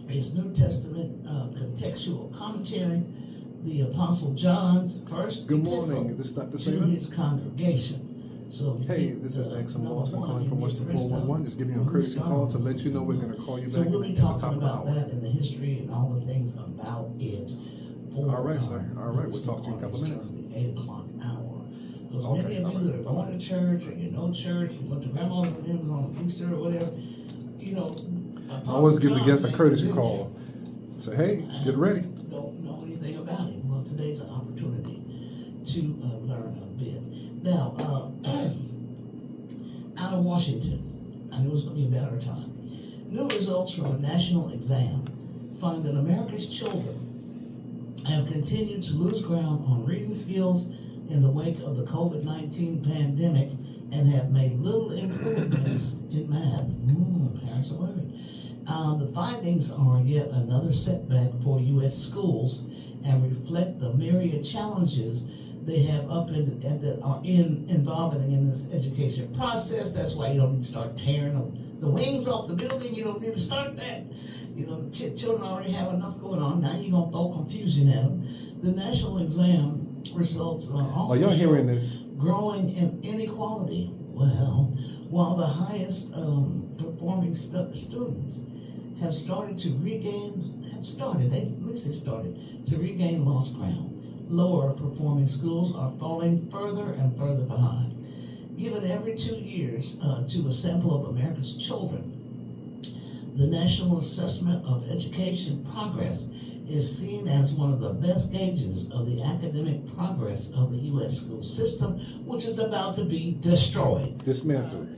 is New Testament contextual commentary, the Apostle John's first Good epistle morning. Is this Dr. to Sada? his congregation. So Hey, this is Exum Lawson calling from Western 411. Just giving you a courtesy call to let you know we're going to call you So back we'll at be the top talking of the about hour. that and the history and all the things about it. All right, sir. All right, we'll talk to you in a couple of minutes. The 8 o'clock hour. Because Okay, many of all you that are going to church or you know church, you went to grandma's and hymns on Easter or whatever, you know. I always give the guests a courtesy John, call. Say, hey, get ready. Don't know anything about him. Well, today's an opportunity to learn a bit. Now, out of Washington, I knew it was going to be a matter of time. New results from a national exam find that America's children have continued to lose ground on reading skills in the wake of the COVID-19 pandemic and have made little improvements in math. Parents are worried. The findings are yet another setback for U.S. schools and reflect the myriad challenges they have that are involved in this education process. That's why you don't need to start tearing the wings off the building. You don't need to start that. You know, children already have enough going on. Now you're going to throw confusion at them. The national exam results also Are y'all hearing show this? growing inequality. Well, while the highest performing students have started to regain lost ground. Lower performing schools are falling further and further behind. Given every 2 years to a sample of America's children, the National Assessment of Education Progress is seen as one of the best gauges of the academic progress of the U.S. school system, which is about to be destroyed. Dismantled.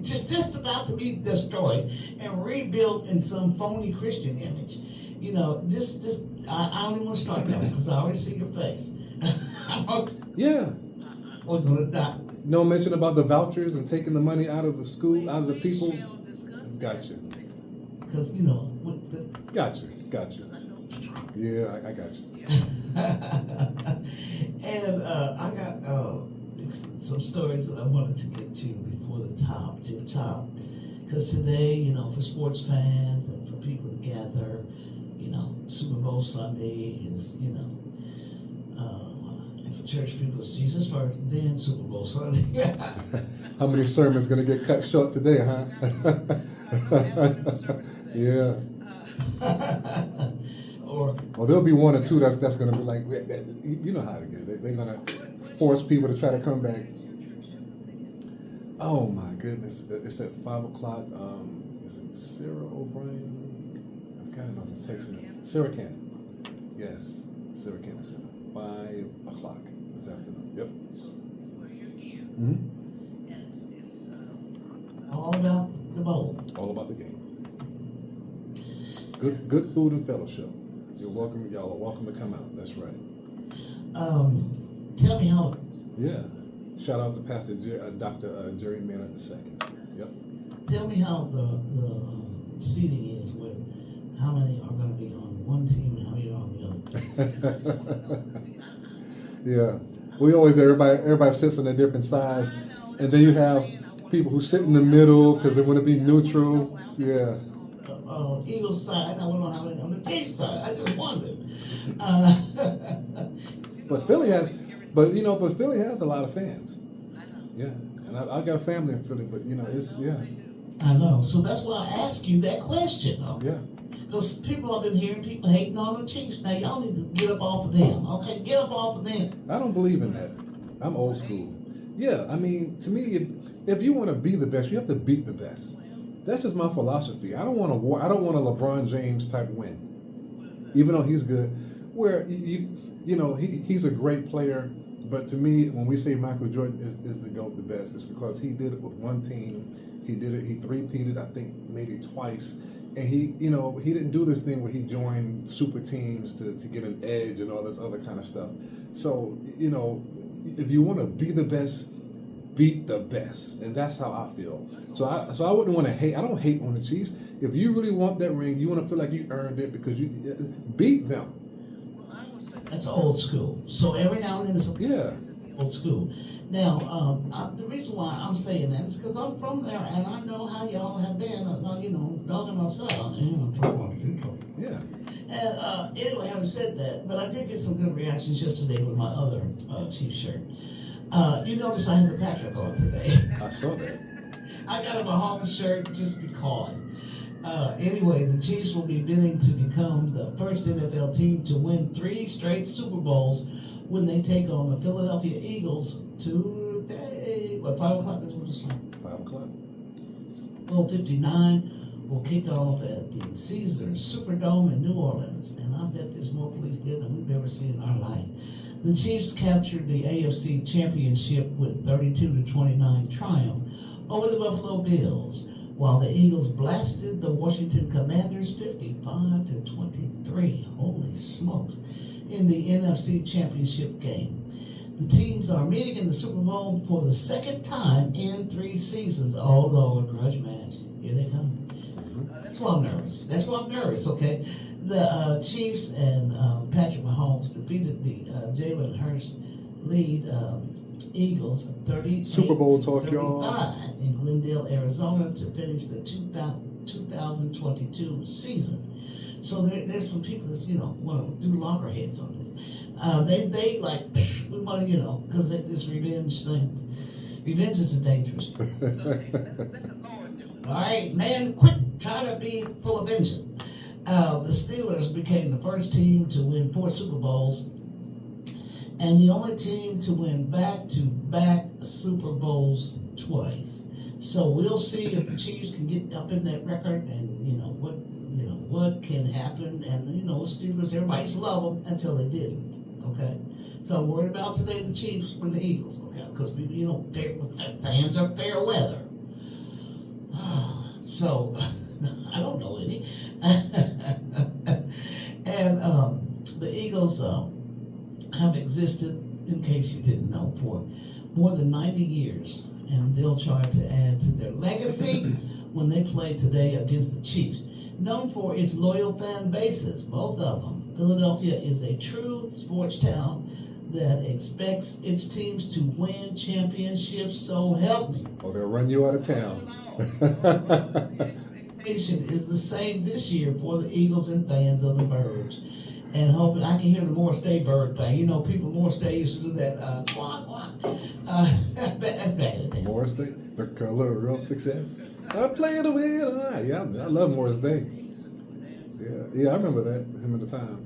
Just about to be destroyed and rebuilt in some phony Christian image. You know, I don't even want to start that one because I already see your face. Yeah. We're gonna die. No mention about the vouchers and taking the money out of the school, out of the people. Gotcha. Because, you know, Gotcha. Yeah, I got you. And I got some stories that I wanted to get to before the top. Because today, you know, for sports fans and for people to gather, You know, Super Bowl Sunday is, you know, and for church people, it's Jesus first, then Super Bowl Sunday. How many sermons going to get cut short today, huh? Yeah. Or Well, there'll be one or two that's going to be like, you know how it is. They're going to force people to try to come back. Oh my goodness! It's at 5 o'clock. Is it Sarah O'Brien? I've got it on the text. Sarah Cannon. Yes, Sarah Cannon Center. 5 o'clock this afternoon. Yep. Mm-hmm. all about the bowl. All about the game. Good food and fellowship. You're welcome. Y'all are welcome to come out. That's right. Tell me how. Yeah. Shout out to Pastor Dr. Jerry Maynard II. Yep. Tell me how the seating is with how many are going to be on one team and how many are on the other. Yeah. We always everybody sits on a different size, and then you have people who sit in the middle because they want to be neutral. Yeah. Eagles side, I don't know how many on the Chiefs side. I just wondered. But Philly has a lot of fans. Yeah, and I got a family in Philly, but it's I know. So that's why I asked you that question. Yeah. Because people have been hearing people hating on the Chiefs. Now y'all need to get up off of them. Okay, get up off of them. I don't believe in that. I'm old school. Yeah, I mean, to me, if you want to be the best, you have to beat the best. That's just my philosophy. I don't want a LeBron James type win, even though he's good. Where he's a great player, but to me, when we say Michael Jordan is the GOAT, the best, it's because he did it with one team. He did it. He three-peated, I think, maybe twice. And he didn't do this thing where he joined super teams to get an edge and all this other kind of stuff. So, if you want to be the best, beat the best. And that's how I feel. So I wouldn't want to hate. I don't hate on the Chiefs. If you really want that ring, you want to feel like you earned it because you beat them. That's old school. So every now and then it's old school. Now, the reason why I'm saying that is because I'm from there and I know how y'all have been, dogging myself. Yeah. And anyway, having said that, but I did get some good reactions yesterday with my other Chief shirt. You notice I had the Patrick on today. I saw that. I got him a home shirt just because. Anyway, the Chiefs will be bidding to become the first NFL team to win 3 straight Super Bowls when they take on the Philadelphia Eagles today. 5 o'clock is what it's from. 5 o'clock. Bowl 59 will kick off at the Caesars Superdome in New Orleans, and I bet there's more police there than we've ever seen in our life. The Chiefs captured the AFC Championship with 32-29 triumph over the Buffalo Bills, while the Eagles blasted the Washington Commanders 55-23. Holy smokes! In the NFC Championship game. The teams are meeting in the Super Bowl for the second time in 3 seasons. Oh Lord, grudge match. Here they come. That's why I'm nervous. Okay. The Chiefs and Patrick Mahomes defeated the Jalen Hurts lead Eagles 30 Super Bowl talk, y'all. in Glendale, Arizona to finish the 2022 season. So there's some people that want to do loggerheads on this. They like we want to because this revenge thing. Revenge is dangerous. All right, man, quit trying to be full of vengeance. The Steelers became the first team to win 4 Super Bowls and the only team to win back-to-back Super Bowls twice. So we'll see if the Chiefs can get up in that record and what can happen. And Steelers, everybody used to love them until they didn't. Okay, so I'm worried about today the Chiefs and the Eagles. Okay, because fans are fair weather. So I don't know any. And the Eagles have existed, in case you didn't know, for more than 90 years, and they'll try to add to their legacy when they play today against the Chiefs. Known for its loyal fan bases, both of them, Philadelphia is a true sports town that expects its teams to win championships, so help me. Oh, they'll run you out of town. mission is the same this year for the Eagles and fans of the Birds. And hoping I can hear the Morris Day bird thing. You know, people Morris Day used to do that quack quack. That's back in the day. Morris Day, the color of success. I play the wheel. Yeah, I love Morris Day. Yeah, I remember that, him at the time.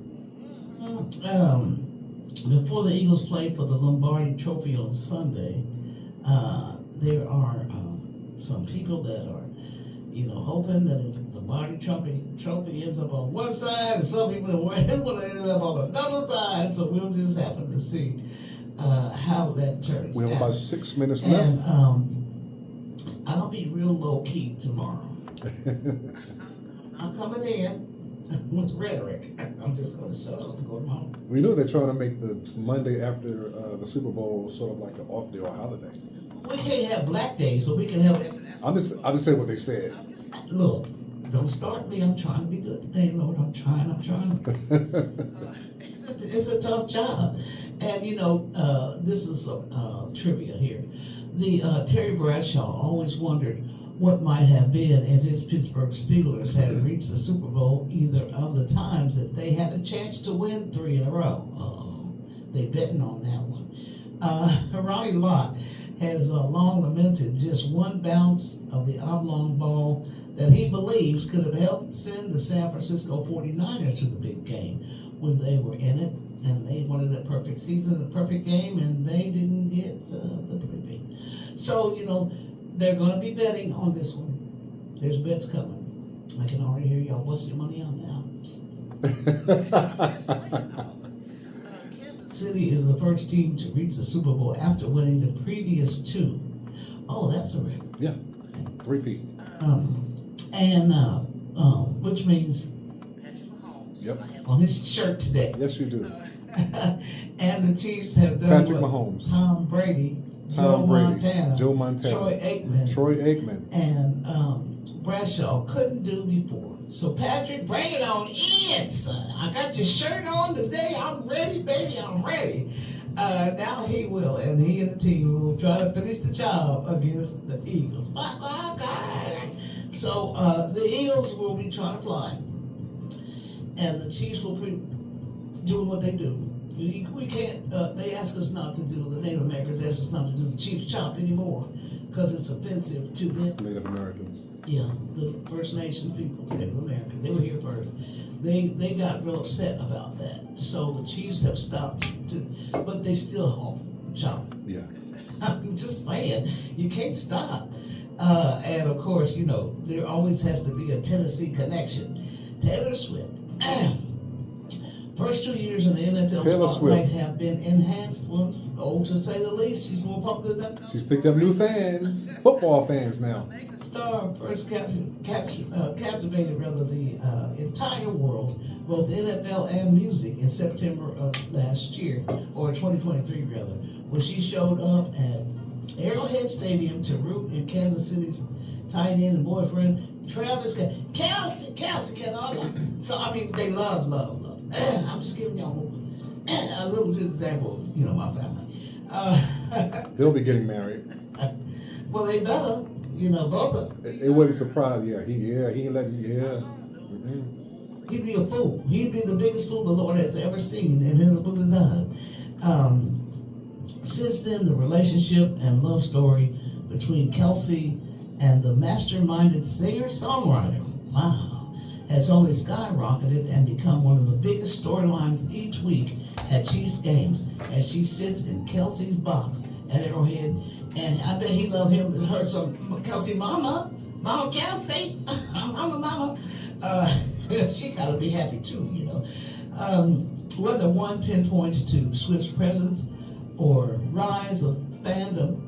Before the Eagles played for the Lombardi Trophy on Sunday, there are some people that are, hoping that the Lombardi Trophy ends up on one side, and some people will end up on another side. So we'll just happen to see how that turns out. We have about 6 minutes And left. I'll be real low key tomorrow. I'm coming in with rhetoric. I'm just going to shut up and go to home. We know they're trying to make the Monday after the Super Bowl sort of like an off day or a holiday. We can't have black days, but we can have it. I'm just saying what they said. Look, don't start me. I'm trying to be good today, Lord. I'm trying. It's a tough job. And, this is trivia here. The Terry Bradshaw always wondered what might have been if his Pittsburgh Steelers had reached the Super Bowl either of the times that they had a chance to win 3 in a row. They betting on that one. Ronnie Lott has long lamented just one bounce of the oblong ball that he believes could have helped send the San Francisco 49ers to the big game when they were in it. And they wanted a perfect season, a perfect game, and they didn't get the 3-peat. So, they're going to be betting on this one. There's bets coming. I can already hear y'all busting your money out now. Kansas City is the first team to reach the Super Bowl after winning the previous 2. Oh, that's a record. Yeah, 3-peat. Which means Yep. on his shirt today. Yes, you do. And the Chiefs have done Patrick what Mahomes. Tom Brady, Tom Brady, Montana, Joe Montana, Troy Aikman, Troy Aikman. and Bradshaw couldn't do before. So Patrick, bring it on in, son. I got your shirt on today. I'm ready, baby. I'm ready. Now he will, and he and the team will try to finish the job against the Eagles. So the Eagles will be trying to fly, and the Chiefs will be doing what they do. We can't, they ask us not to do, the Native Americans ask us not to do the Chiefs chop anymore because it's offensive to them. Native Americans. Yeah, the First Nations people, Native Americans, they were here first. They got real upset about that. So the Chiefs have stopped but they still chop. Yeah. I'm just saying, you can't stop. And of course, there always has to be a Tennessee connection. Taylor Swift. First 2 years in the NFL spotlight have been enhanced ones. Oh, to say the least, she's more popular than. She's picked up new fans, football fans now. Star first captivated the entire world, both NFL and music, in September of last year, or 2023 rather, when she showed up at Arrowhead Stadium to root in Kansas City's tight end and boyfriend Travis Kelsey. So I mean, they love. I'm just giving y'all a little example. My family. They'll be getting married. Well, they better. Both of them. It wouldn't surprise. Yeah, he let. Mm-hmm. He'd be a fool. He'd be the biggest fool the Lord has ever seen in his design. Since then, the relationship and love story between Kelsey and the masterminded singer-songwriter, has only skyrocketed and become one of the biggest storylines each week at Chiefs games as she sits in Kelsey's box at Arrowhead. And I bet he loved her some Kelsey Mama Kelsey, Mama. She gotta be happy too, Whether one pinpoints to Swift's presence or rise of fandom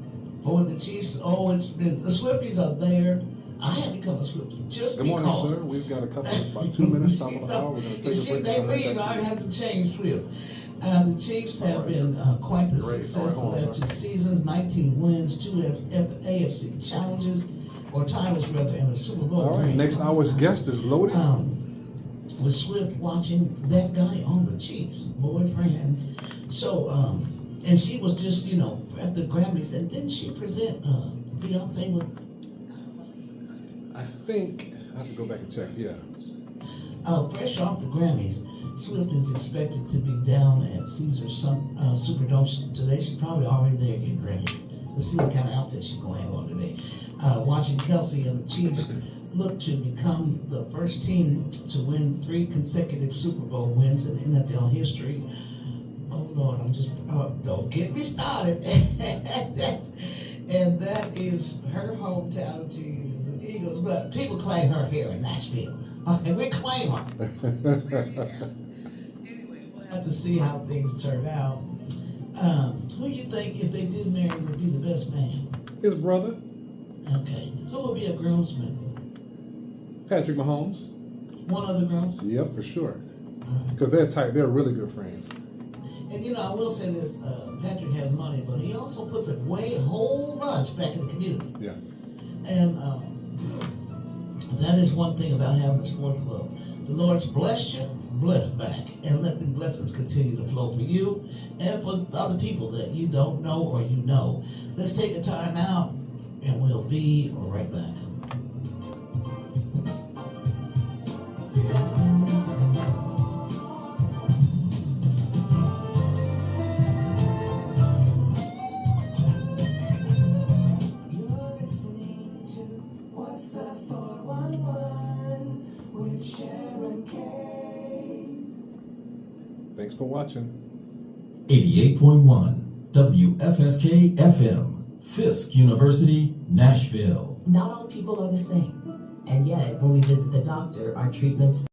for the Chiefs, it's been, the Swifties are there. I have become a Swiftie just Good because. morning, sir. We've got about 2 minutes, top of the hour. We're going to take a break. They leave, I have to change Swift. The Chiefs have been quite the success the last 2 seasons, 19 wins, 2 AFC challenges, or titles rather, and a Super Bowl. All right, next hour's guest is loaded. With Swift watching that guy on the Chiefs, boyfriend. So, and she was just, at the Grammys, and didn't she present Beyonce with? I think I have to go back and check. Yeah. Fresh off the Grammys, Swift is expected to be down at Caesars Superdome today. She's probably already there getting ready. Let's see what kind of outfit she's going to have on today. Watching Kelsey and the Chiefs look to become the first team to win 3 consecutive Super Bowl wins in NFL history. Oh Lord, don't get me started. And that is her hometown team is the Eagles, but people claim her here in Nashville. Okay, we claim her. Anyway, we'll have to see how things turn out. Who you think, if they did marry, would be the best man? His brother, Okay. Who would be a groomsman? Patrick Mahomes. One other groomsman? Yep, for sure. Because they're tight. They're really good friends. And you know, I will say this, Patrick has money, but he also puts a whole bunch back in the community. Yeah. And that is one thing about having a sports club. The Lord's blessed you, bless back, and let the blessings continue to flow for you and for other people that you don't know or you know. Let's take a time out, and we'll be right back. You're listening to What's the 411 with Sharon Kay. Thanks for watching. 88.1 WFSK FM, Fisk University, Nashville. Not all people are the same. And yet, when we visit the doctor, our treatments